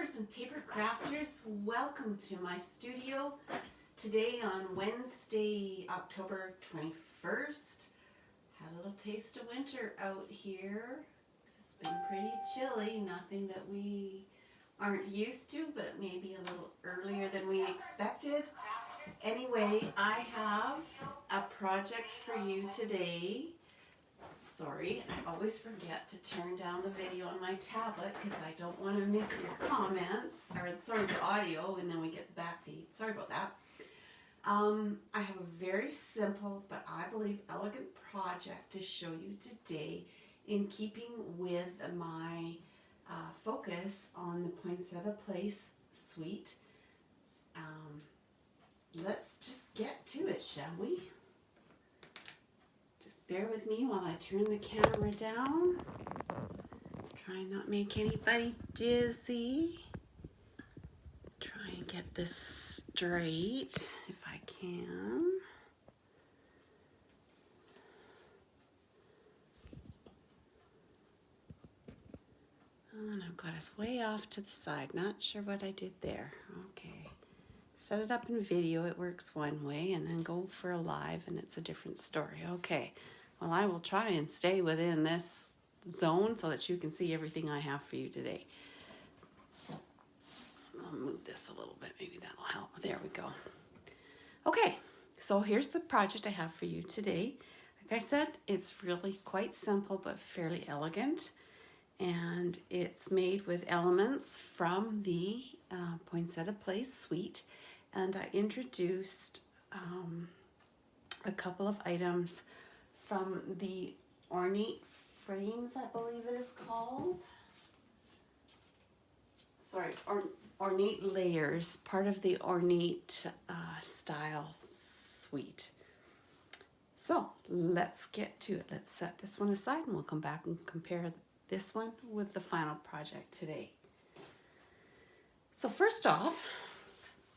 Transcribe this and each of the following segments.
makers and paper crafters, welcome to my studio today on Wednesday, October 21st. Had a little taste of winter out here. It's been pretty chilly, nothing that we aren't used to, but maybe a little earlier than we expected. Anyway, I have a project for you today. Sorry, I always forget to turn down the video on my tablet because I don't want to miss your comments, or sorry, the audio, and then we get the back feed. Sorry about that. I have a very simple, but I believe elegant project to show you today in keeping with my focus on the Poinsettia Petals suite. Let's just get to it, shall we? Just bear with me while I turn the camera down. Try and not make anybody dizzy. Try and get this straight if I can. And I've got us way off to the side. Not sure what I did there. Okay. Set it up in video, it works one way, and then go for a live and it's a different story. Okay, well, I will try and stay within this zone so that you can see everything I have for you today. I'll move this a little bit, maybe that'll help. There we go. Okay, so here's the project I have for you today. Like I said, it's really quite simple but fairly elegant, and it's made with elements from the Poinsettia Petals suite. And I introduced a couple of items from the Ornate Frames, I believe it is called. Sorry, Ornate Layers, part of the Ornate style suite. So let's get to it. Let's set this one aside and we'll come back and compare this one with the final project today. So first off,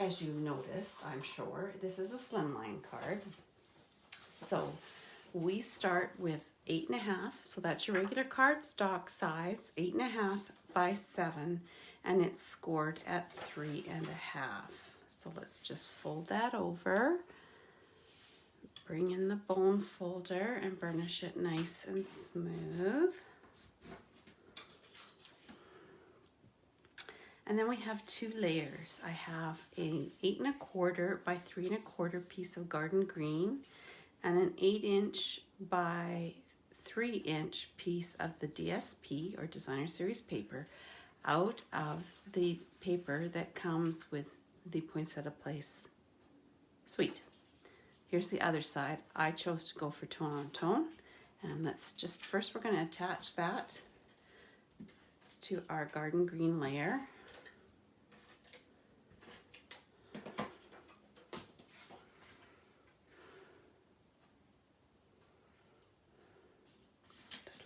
as you noticed, I'm sure, this is a slimline card. So we start with 8.5, so that's your regular card stock size, 8.5 by 7, and it's scored at 3.5. So let's just fold that over, bring in the bone folder and burnish it nice and smooth. And then we have two layers. I have an 8.25 by 3.25 piece of garden green and an 8-inch by 3-inch piece of the DSP or designer series paper out of the paper that comes with the Poinsettia Petals suite. Here's the other side. I chose to go for tone on tone, and let's just first we're going to attach that to our garden green layer.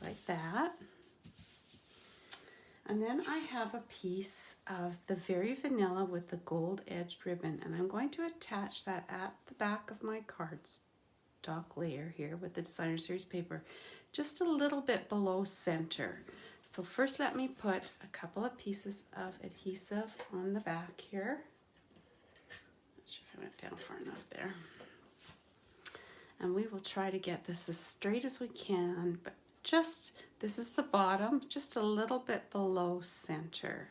Like that. And then I have a piece of the very vanilla with the gold edged ribbon, and I'm going to attach that at the back of my cardstock layer here with the designer series paper, just a little bit below center. So first let me put a couple of pieces of adhesive on the back here. Not sure if I went down far enough there. And we will try to get this as straight as we can, but this is the bottom, just a little bit below center.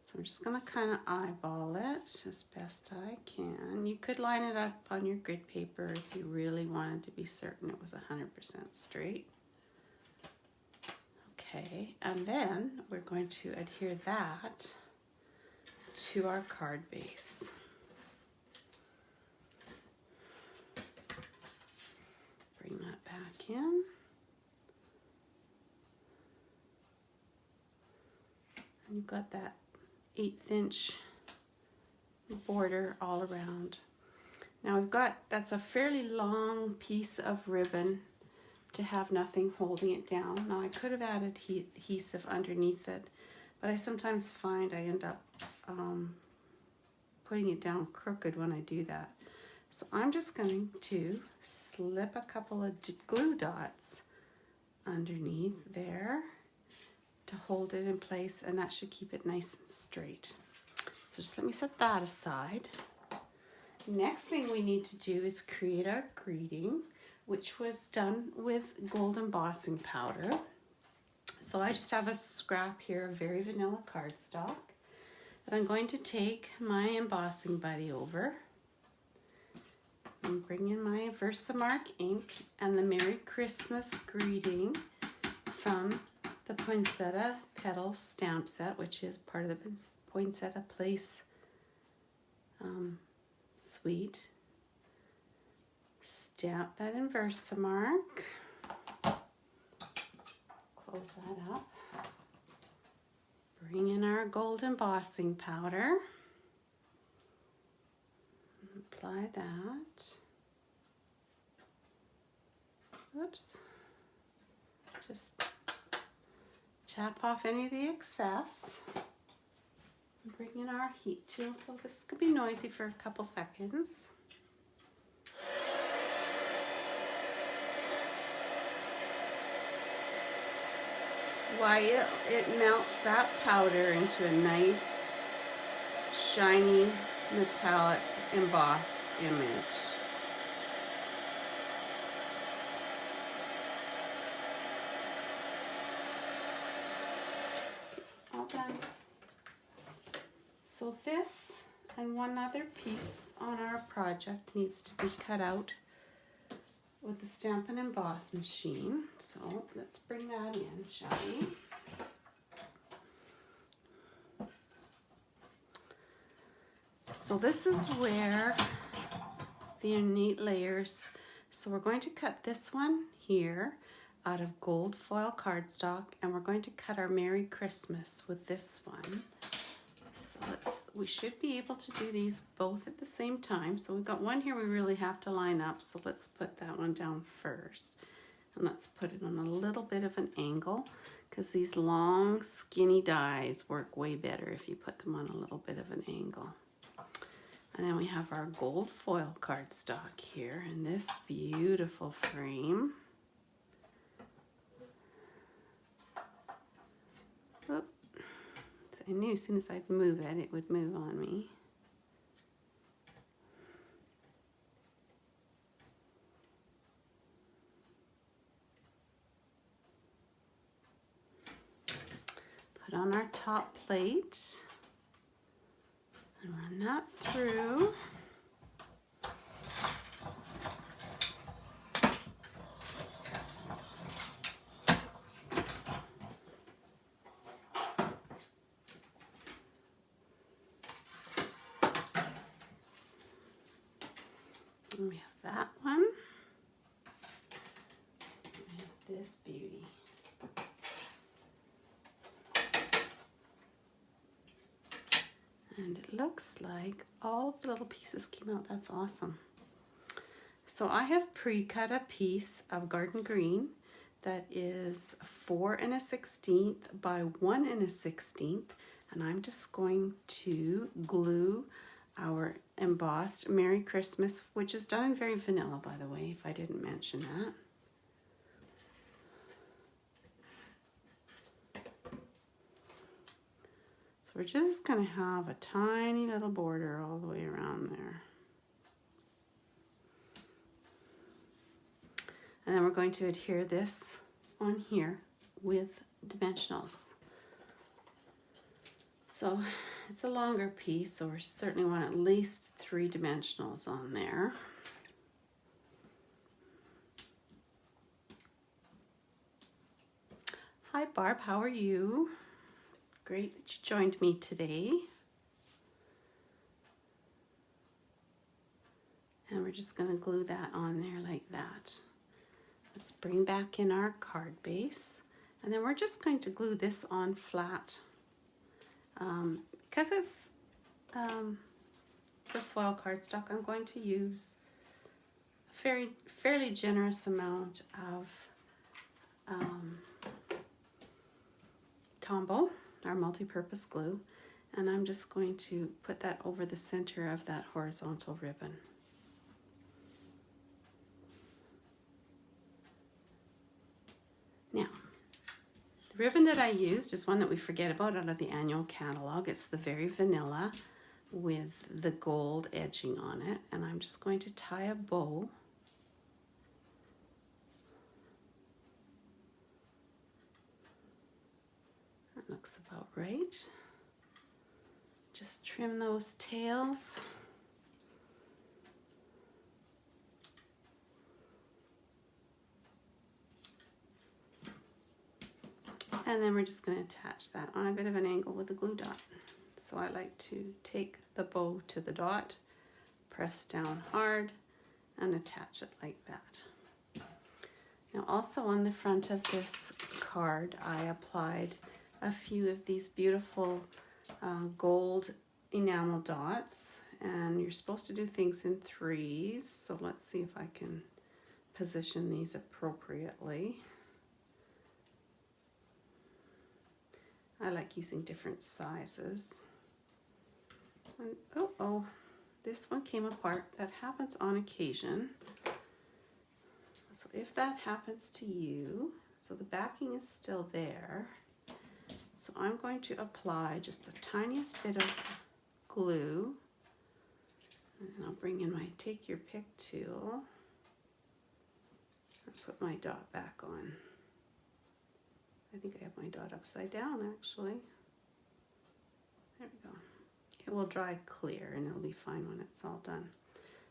So I'm just going to kind of eyeball it as best I can. You could line it up on your grid paper if you really wanted to be certain it was 100% straight. Okay, and then we're going to adhere that to our card base. Bring that back in. And you've got that 1/8 inch border all around. Now that's a fairly long piece of ribbon to have nothing holding it down. Now I could have added adhesive underneath it, but I sometimes find I end up putting it down crooked when I do that. So I'm just going to slip a couple of glue dots underneath there to hold it in place, and that should keep it nice and straight. So just let me set that aside. Next thing we need to do is create our greeting, which was done with gold embossing powder. So I just have a scrap here of very vanilla cardstock that I'm going to take my embossing buddy over and bring in my Versamark ink and the Merry Christmas greeting from the Poinsettia Petals stamp set, which is part of the Poinsettia Place suite. Stamp that in Versamark. Close that up. Bring in our gold embossing powder. Apply that. Oops. Just tap off any of the excess. Bring in our heat tool, so this could be noisy for a couple seconds. While it melts that powder into a nice, shiny, metallic, embossed image. All done. So this and one other piece on our project needs to be cut out with the Stamp and Emboss machine. So let's bring that in, shall we? So this is where the Ornate Layers, so we're going to cut this one here out of gold foil cardstock, and we're going to cut our Merry Christmas with this one. So we should be able to do these both at the same time. So we've got one here we really have to line up, so let's put that one down first. And let's put it on a little bit of an angle, because these long skinny dies work way better if you put them on a little bit of an angle. And then we have our gold foil cardstock here in this beautiful frame. Oop. I knew as soon as I'd move it, it would move on me. Put on our top plate and run that through. And we have that one. We have this beauty. And it looks like all the little pieces came out. That's awesome. So I have pre-cut a piece of garden green that is 4 1/16 by 1 1/16, and I'm just going to glue our embossed Merry Christmas, which is done in very vanilla, by the way, if I didn't mention that. So we're just going to have a tiny little border all the way around there. And then we're going to adhere this on here with dimensionals. So it's a longer piece, so we certainly want at least 3 dimensionals on there. Hi Barb, how are you? Great that you joined me today. And we're just going to glue that on there like that. Let's bring back in our card base, and then we're just going to glue this on flat. Because it's the foil cardstock, I'm going to use a fairly generous amount of Tombow, our multi-purpose glue, and I'm just going to put that over the center of that horizontal ribbon. Now, ribbon that I used is one that we forget about out of the annual catalog. It's the Very Vanilla with the gold edging on it. And I'm just going to tie a bow. That looks about right. Just trim those tails. And then we're just going to attach that on a bit of an angle with a glue dot. So I like to take the bow to the dot, press down hard, and attach it like that. Now also on the front of this card, I applied a few of these beautiful gold enamel dots. And you're supposed to do things in threes. So let's see if I can position these appropriately. I like using different sizes. And, oh, this one came apart. That happens on occasion. So if that happens to you, so the backing is still there. So I'm going to apply just the tiniest bit of glue. And I'll bring in my take your pick tool. I'll put my dot back on. I think I have my dot upside down actually. There we go. It will dry clear and it'll be fine when it's all done.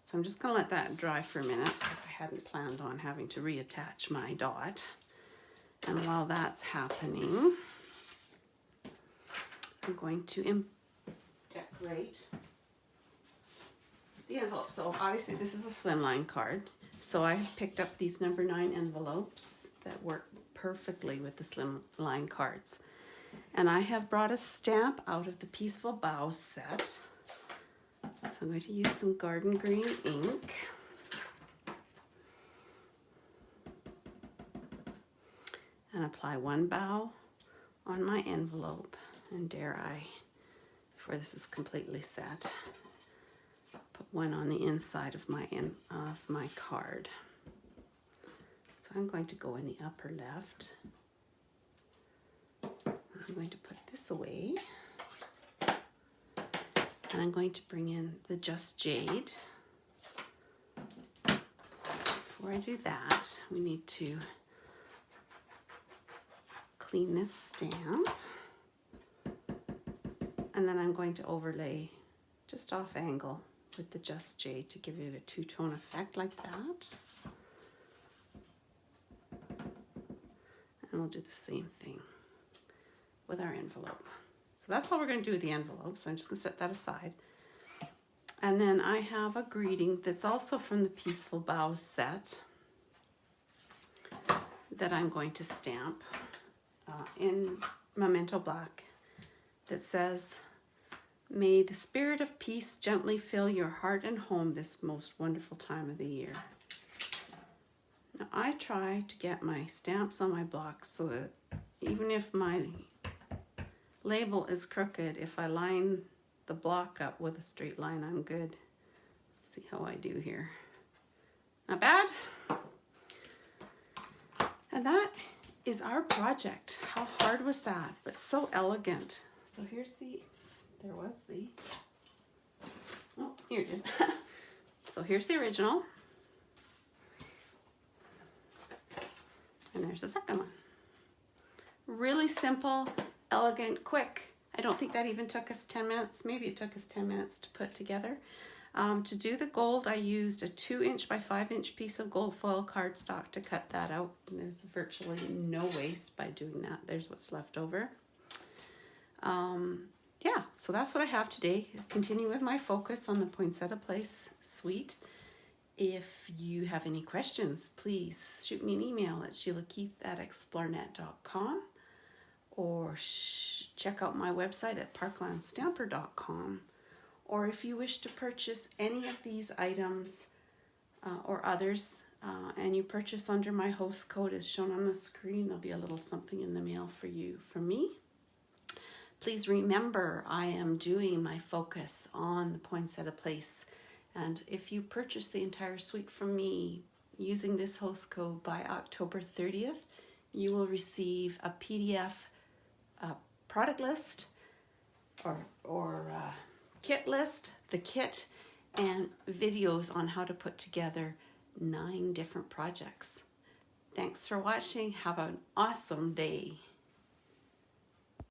So I'm just going to let that dry for a minute because I hadn't planned on having to reattach my dot. And while that's happening, I'm going to decorate the envelope. So obviously this is a slimline card. So I picked up these number 9 envelopes that work perfectly with the slimline cards. And I have brought a stamp out of the Peaceful Boughs set. So I'm going to use some garden green ink. And apply one bough on my envelope. And dare I, before this is completely set, put one on the inside of my card. So I'm going to go in the upper left. I'm going to put this away. And I'm going to bring in the Just Jade. Before I do that, we need to clean this stamp. And then I'm going to overlay just off angle with the Just Jade to give it a two-tone effect like that. And we'll do the same thing with our envelope. So that's what we're going to do with the envelope. So I'm just going to set that aside. And then I have a greeting that's also from the Peaceful Boughs set that I'm going to stamp in Memento Black that says, "May the spirit of peace gently fill your heart and home this most wonderful time of the year." Now I try to get my stamps on my blocks so that even if my label is crooked, if I line the block up with a straight line, I'm good. Let's see how I do here. Not bad. And that is our project. How hard was that? But so elegant. So here's the, oh, here it is. So here's the original. And there's the second one. Really simple, elegant, quick. I don't think that even took us 10 minutes. Maybe it took us 10 minutes to put together. To do the gold, I used a 2" by 5" piece of gold foil cardstock to cut that out. And there's virtually no waste by doing that. There's what's left over. Yeah, so that's what I have today. Continue with my focus on the Poinsettia Place suite. If you have any questions, please shoot me an email at sheilakeith@explorenet.com or check out my website at parklandstamper.com. Or if you wish to purchase any of these items or others and you purchase under my host code as shown on the screen, there'll be a little something in the mail for you from me. Please remember, I am doing my focus on the Poinsettia Place. And if you purchase the entire suite from me using this host code by October 30th, you will receive a PDF product list or kit list, the kit, and videos on how to put together 9 different projects. Thanks for watching. Have an awesome day.